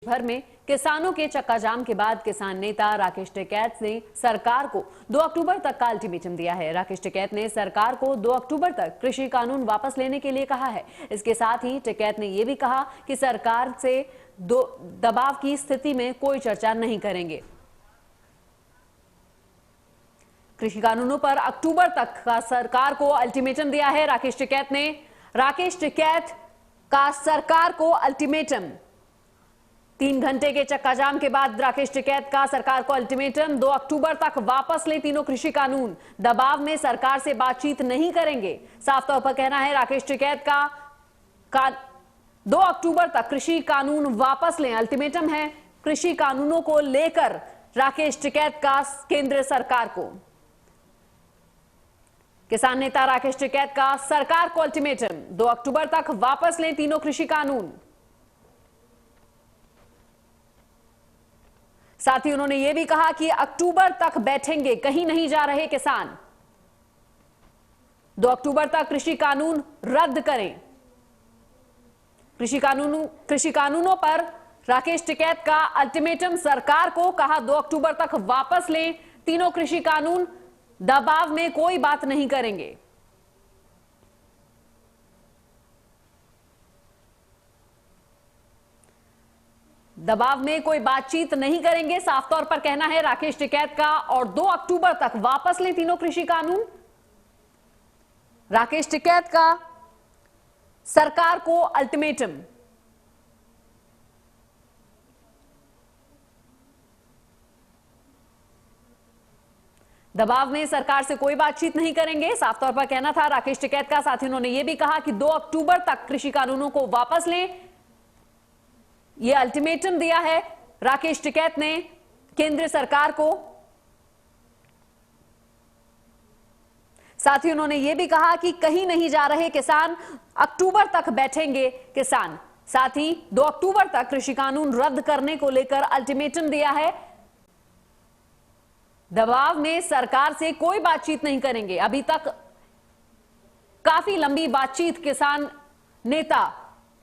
भर में किसानों के चक्का जाम के बाद किसान नेता राकेश टिकैत ने सरकार को 2 अक्टूबर तक का अल्टीमेटम दिया है। राकेश टिकैत ने सरकार को 2 अक्टूबर तक कृषि कानून वापस लेने के लिए कहा है। इसके साथ ही टिकैत ने यह भी कहा कि सरकार से दबाव की स्थिति में कोई चर्चा नहीं करेंगे। कृषि कानूनों पर अक्टूबर तक का सरकार को अल्टीमेटम दिया है राकेश टिकैत ने। राकेश टिकैत का सरकार को अल्टीमेटम। 3 घंटे के चक्का जाम के बाद राकेश टिकैत का सरकार को अल्टीमेटम। 2 अक्टूबर तक वापस ले तीनों कृषि कानून। दबाव में सरकार से बातचीत नहीं करेंगे, साफ तौर पर कहना है राकेश टिकैत का 2 अक्टूबर तक कृषि कानून वापस लें, अल्टीमेटम है कृषि कानूनों को लेकर राकेश टिकैत का केंद्र सरकार को। किसान नेता राकेश टिकैत का सरकार को अल्टीमेटम, 2 अक्टूबर तक वापस लें तीनों कृषि कानून। साथ ही उन्होंने यह भी कहा कि अक्टूबर तक बैठेंगे, कहीं नहीं जा रहे किसान। 2 अक्टूबर तक कृषि कानून रद्द करें। कृषि कानूनों पर राकेश टिकैत का अल्टीमेटम सरकार को, कहा 2 अक्टूबर तक वापस लें तीनों कृषि कानून, दबाव में कोई बात नहीं करेंगे। दबाव में कोई बातचीत नहीं करेंगे, साफ तौर पर कहना है राकेश टिकैत का। और 2 अक्टूबर तक वापस लें तीनों कृषि कानून। राकेश टिकैत का सरकार को अल्टीमेटम। दबाव में सरकार से कोई बातचीत नहीं करेंगे, साफ तौर पर कहना था राकेश टिकैत का। साथ ही उन्होंने यह भी कहा कि 2 अक्टूबर तक कृषि कानूनों को वापस लें। यह अल्टीमेटम दिया है राकेश टिकैत ने केंद्र सरकार को। साथ ही उन्होंने यह भी कहा कि कहीं नहीं जा रहे किसान, अक्टूबर तक बैठेंगे किसान। साथ ही 2 अक्टूबर तक कृषि कानून रद्द करने को लेकर अल्टीमेटम दिया है। दबाव में सरकार से कोई बातचीत नहीं करेंगे। अभी तक काफी लंबी बातचीत किसान नेता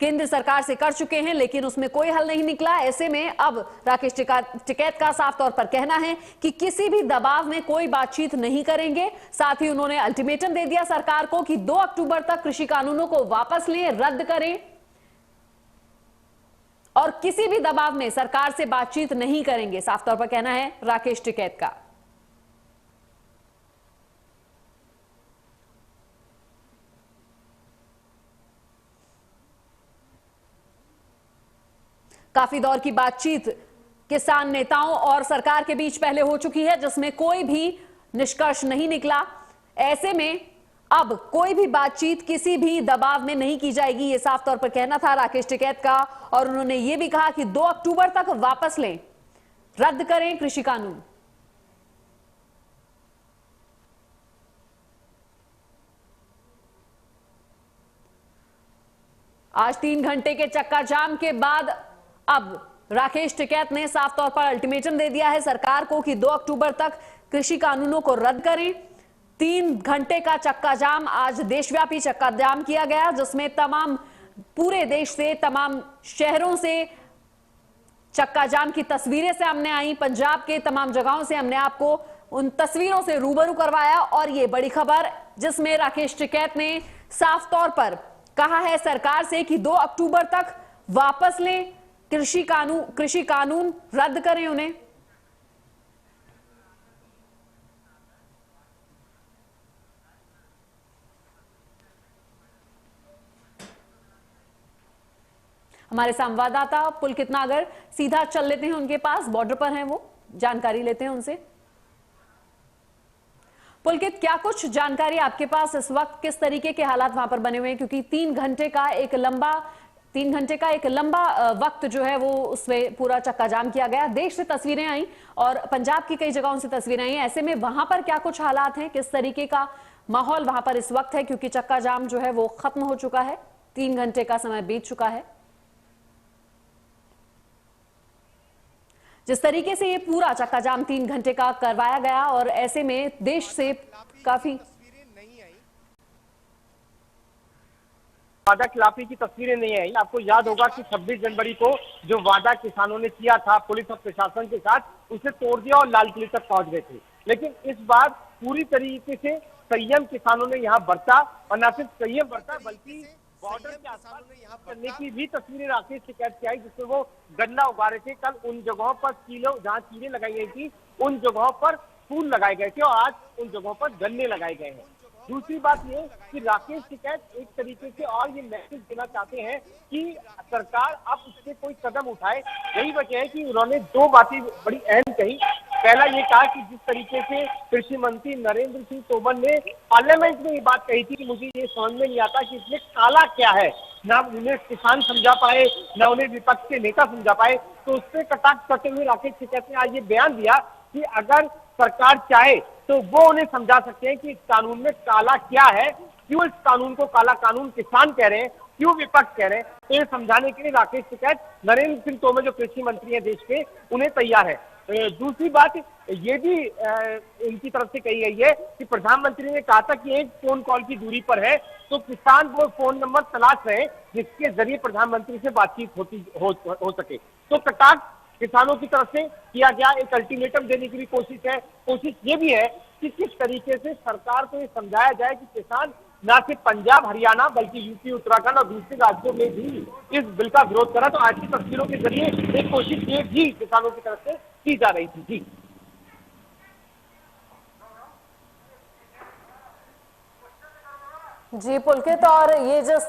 केंद्र सरकार से कर चुके हैं, लेकिन उसमें कोई हल नहीं निकला। ऐसे में अब राकेश टिकैत का साफ तौर पर कहना है कि किसी भी दबाव में कोई बातचीत नहीं करेंगे। साथ ही उन्होंने अल्टीमेटम दे दिया सरकार को कि 2 अक्टूबर तक कृषि कानूनों को वापस लें, रद्द करें और किसी भी दबाव में सरकार से बातचीत नहीं करेंगे। साफ तौर पर कहना है राकेश टिकैत का। काफी दौर की बातचीत किसान नेताओं और सरकार के बीच पहले हो चुकी है, जिसमें कोई भी निष्कर्ष नहीं निकला। ऐसे में अब कोई भी बातचीत किसी भी दबाव में नहीं की जाएगी, यह साफ तौर पर कहना था राकेश टिकैत का। और उन्होंने यह भी कहा कि 2 अक्टूबर तक वापस लें, रद्द करें कृषि कानून। आज 3 घंटे के चक्का जाम के बाद अब राकेश टिकैत ने साफ तौर पर अल्टीमेटम दे दिया है सरकार को कि 2 अक्टूबर तक कृषि कानूनों को रद्द करें। 3 घंटे का चक्का जाम, आज देशव्यापी चक्का जाम किया गया, जिसमें पूरे देश से, तमाम शहरों से चक्का जाम की तस्वीरें सामने आई। पंजाब के तमाम जगहों से हमने आपको उन तस्वीरों से रूबरू करवाया। और ये बड़ी खबर जिसमें राकेश टिकैत ने साफ तौर पर कहा है सरकार से कि 2 अक्टूबर तक वापस लें कृषि कानून रद्द करें उन्हें। हमारे संवाददाता पुलकित नागर सीधा चल लेते हैं उनके पास, बॉर्डर पर हैं वो, जानकारी लेते हैं उनसे। पुलकित, क्या कुछ जानकारी आपके पास इस वक्त, किस तरीके के हालात वहां पर बने हुए हैं? क्योंकि 3 घंटे का एक लंबा वक्त जो है वो उसमें पूरा चक्का जाम किया गया। देश से तस्वीरें आई और पंजाब की कई जगहों से तस्वीरें आई। ऐसे में वहां पर क्या कुछ हालात हैं, किस तरीके का माहौल वहां पर इस वक्त है? क्योंकि चक्का जाम जो है वो खत्म हो चुका है, 3 घंटे का समय बीत चुका है। जिस तरीके से ये पूरा चक्का जाम 3 घंटे का करवाया गया और ऐसे में देश से काफी वादा खिलाफी की तस्वीरें नहीं आई। आपको याद होगा कि 26 जनवरी को जो वादा किसानों ने किया था पुलिस और प्रशासन के साथ, उसे तोड़ दिया और लाल किले तक पहुंच गए थे। लेकिन इस बार पूरी तरीके से संयम किसानों ने यहाँ बरता, और न सिर्फ संयम बरता बल्कि बॉर्डर के आसपास करने की भी तस्वीरें राकेश टिकैत की आई, जिसमें वो गन्ना उगा रहे थे। कल उन जगहों पर कीलों जहाँ कीलें लगाई गई थी, उन जगहों पर फूल लगाए गए थे और आज उन जगहों पर गन्ने लगाए गए हैं। दूसरी बात ये कि राकेश टिकैत एक तरीके से और ये मैसेज देना चाहते हैं कि सरकार अब इससे कोई कदम उठाए। यही वजह है कि उन्होंने दो बातें बड़ी अहम कही। पहला ये कहा कि जिस तरीके से कृषि मंत्री नरेंद्र सिंह तोमर ने पार्लियामेंट में ये बात कही थी कि मुझे ये समझ में नहीं आता कि इसमें काला क्या है, ना उन्हें किसान समझा पाए, ना उन्हें विपक्ष के नेता समझा पाए। तो उस पर कटाक्ष करते हुए राकेश टिकैत ने आज ये बयान दिया कि अगर सरकार चाहे तो वो उन्हें समझा सकते हैं कि इस कानून में काला क्या है, क्यों इस कानून को काला कानून किसान कह रहे हैं, क्यों विपक्ष कह रहे हैं। तो ये समझाने के लिए राकेश टिकैत नरेंद्र सिंह तोमर जो कृषि मंत्री हैं देश के, उन्हें तैयार है। दूसरी बात ये भी इनकी तरफ से कही गई है कि प्रधानमंत्री ने कहा था कि एक फोन कॉल की दूरी पर है, तो किसान वो फोन नंबर तलाश रहे जिसके जरिए प्रधानमंत्री से बातचीत हो सके। तो कटाक्ष किसानों की तरफ से किया गया, एक अल्टीमेटम देने की भी कोशिश है। कोशिश ये भी है कि किस तरीके से सरकार को ये समझाया जाए कि किसान न सिर्फ पंजाब हरियाणा बल्कि यूपी उत्तराखंड और दूसरे राज्यों में भी इस बिल का विरोध करा। तो आज की तस्वीरों के जरिए एक कोशिश ये भी किसानों की तरफ से की जा रही थी। जी जी पुलकित, और ये जिस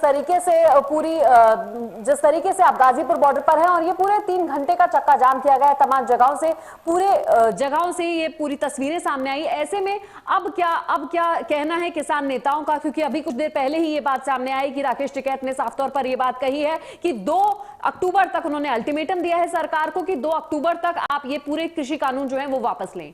तरीके से आप गाजीपुर बॉर्डर पर हैं और ये पूरे 3 घंटे का चक्का जाम किया गया है तमाम जगहों से, पूरे जगहों से ये पूरी तस्वीरें सामने आई। ऐसे में अब क्या कहना है किसान नेताओं का, क्योंकि अभी कुछ देर पहले ही ये बात सामने आई कि राकेश टिकैत ने साफ तौर पर ये बात कही है कि 2 अक्टूबर तक उन्होंने अल्टीमेटम दिया है सरकार को कि 2 अक्टूबर तक आप ये पूरे कृषि कानून जो है वो वापस लें।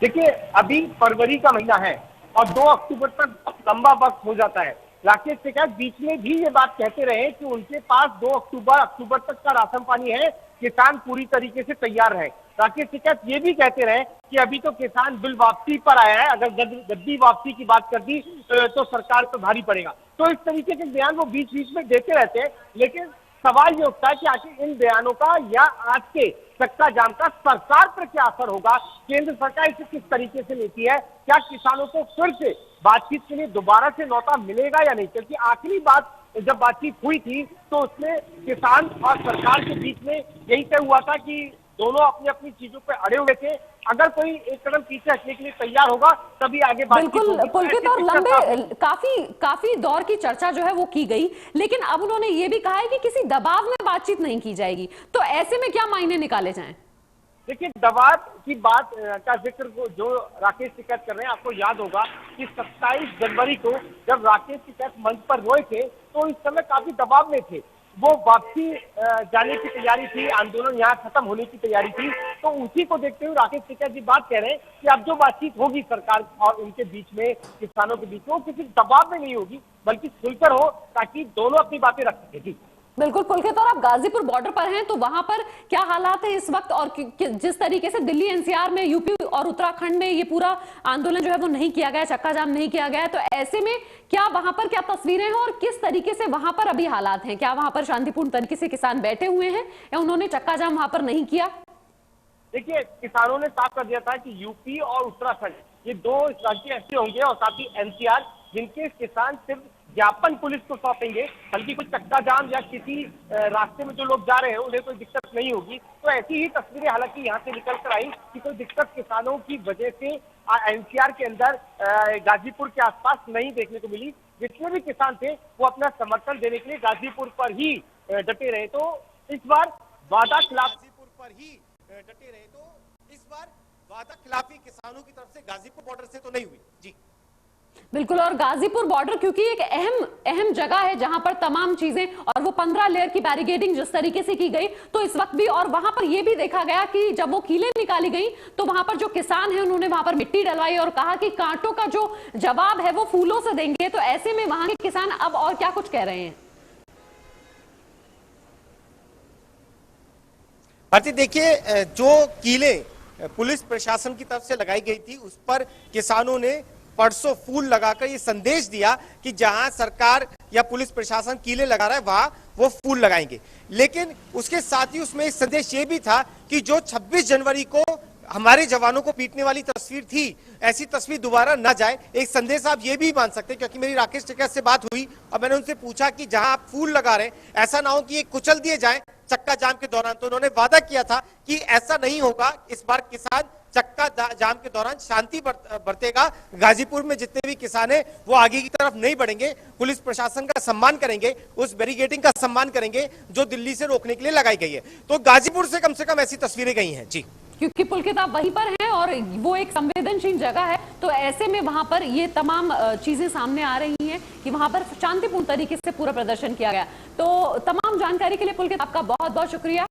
देखिए, अभी फरवरी का महीना है और 2 अक्टूबर तक बहुत लंबा वक्त हो जाता है। राकेश टिकैत बीच में भी ये बात कहते रहे कि उनके पास 2 अक्टूबर तक का राशन पानी है, किसान पूरी तरीके से तैयार रहे। राकेश टिकैत ये भी कहते रहे कि अभी तो किसान बिल वापसी पर आया है, अगर गद्दी वापसी की बात कर दी तो सरकार पर भारी पड़ेगा। तो इस तरीके के बयान वो बीच बीच में देते रहते हैं। लेकिन सवाल ये उठता है कि आखिर इन बयानों का या आज के चक्का जाम का सरकार पर क्या असर होगा, केंद्र सरकार इसे किस तरीके से लेती है, क्या किसानों को फिर से बातचीत के लिए दोबारा से न्योता मिलेगा या नहीं। क्योंकि आखिरी बात जब बातचीत हुई थी तो उसमें किसान और सरकार के बीच में यही तय हुआ था कि दोनों अपनी अपनी चीजों पे अड़े हुए थे। अगर कोई एक कदम पीछे हटने के लिए तैयार होगा तभी आगे बातचीत होगी। बिल्कुल पुलकित, और लंबे काफी दौर की चर्चा जो है वो की गई, लेकिन अब उन्होंने ये भी कहा है कि किसी दबाव में बातचीत नहीं की जाएगी। तो ऐसे में क्या मायने निकाले जाएं? देखिए, दबाव की बात का जिक्र जो राकेश टिकैत कर रहे हैं, आपको याद होगा कि 27 जनवरी को जब राकेश टिकैत मंच पर रोए थे तो इस समय काफी दबाव में थे। वो वापसी जाने की तैयारी थी, आंदोलन यहाँ खत्म होने की तैयारी थी। तो उसी को देखते हुए राकेश टिकैत जी बात कह रहे हैं कि अब जो बातचीत होगी सरकार और उनके बीच में, किसानों के बीच में, वो किसी दबाव में नहीं होगी बल्कि खुलकर हो, ताकि दोनों अपनी बातें रख सके। बिल्कुल पुलकित, और आप गाजीपुर बॉर्डर पर हैं तो वहां पर क्या हालात है इस वक्त, और जिस तरीके से दिल्ली एनसीआर में, यूपी और उत्तराखंड में ये पूरा आंदोलन जो है वो नहीं किया गया, चक्का जाम नहीं किया गया है, तो ऐसे में क्या वहां पर क्या तस्वीरें हैं और किस तरीके से वहां पर अभी हालात हैं? क्या वहां पर शांतिपूर्ण तरीके से किसान बैठे हुए हैं या उन्होंने चक्का जाम वहां पर नहीं किया? देखिए, किसानों ने साफ कर दिया था कि यूपी और उत्तराखंड ये 2 राज्य ऐसे होंगे और साथ ही एनसीआर जिनके किसान सिर्फ ज्ञापन पुलिस को सौंपेंगे, बल्कि कोई चक्का जाम या किसी रास्ते में जो लोग जा रहे हैं उन्हें कोई दिक्कत नहीं होगी। तो ऐसी ही तस्वीरें हालांकि यहाँ से निकल कर आई कि कोई दिक्कत किसानों की वजह से एनसीआर के अंदर गाजीपुर के आसपास नहीं देखने को मिली। जितने भी किसान थे वो अपना समर्थन देने के लिए गाजीपुर पर ही डटे रहे। तो इस बार वादा खिलाफी किसानों की तरफ से गाजीपुर बॉर्डर से तो नहीं हुई। जी बिल्कुल, और गाजीपुर बॉर्डर क्योंकि एक अहम जगह है जहां पर तमाम चीजें, और वो 15 लेयर की बैरिकेडिंग जिस तरीके से की गई, तो इस वक्त भी, और वहां पर यह भी देखा गया कि जब वो कीलें निकाली गई तो वहां पर जो किसान है उन्होंने वहां पर मिट्टी डलवाई और कहा कि कांटों का जो जवाब है वो फूलों से देंगे। तो ऐसे में वहां के किसान अब और क्या कुछ कह रहे हैं? भारती, देखिए, जो कीलें पुलिस प्रशासन की तरफ से लगाई गई थी उस पर किसानों ने परसों फूल लगाकर ये संदेश दिया कि जहां सरकार या पुलिस प्रशासन कीले लगा रहा है वहां वो फूल लगाएंगे। लेकिन उसके साथ ही उसमें एक संदेश ये भी था कि जो 26 जनवरी को हमारे जवानों को पीटने वाली तस्वीर थी, ऐसी तस्वीर दोबारा ना जाए। एक संदेश आप ये भी मान सकते हैं, क्योंकि मेरी राकेश टिकैत से बात हुई और मैंने उनसे पूछा कि जहां आप फूल लगा रहे हैं ऐसा ना हो कि ये कुचल दिए जाए चक्का जाम के दौरान। तो उन्होंने वादा किया था कि ऐसा नहीं होगा, इस बार किसान चक्का जाम के दौरान शांति बरतेगा। गाजीपुर में जितने भी किसान हैं वो आगे की तरफ नहीं बढ़ेंगे, पुलिस प्रशासन का सम्मान करेंगे, उस बैरिकेडिंग का सम्मान करेंगे जो दिल्ली से रोकने के लिए लगाई गई है। तो गाजीपुर से कम ऐसी तस्वीरें गई हैं जी, क्योंकि पुलकित आप वहीं पर हैं और वो एक संवेदनशील जगह है, तो ऐसे में वहां पर ये तमाम चीजें सामने आ रही हैं कि वहां पर शांतिपूर्ण तरीके से पूरा प्रदर्शन किया गया। तो तमाम जानकारी के लिए पुलकित आपका बहुत बहुत शुक्रिया।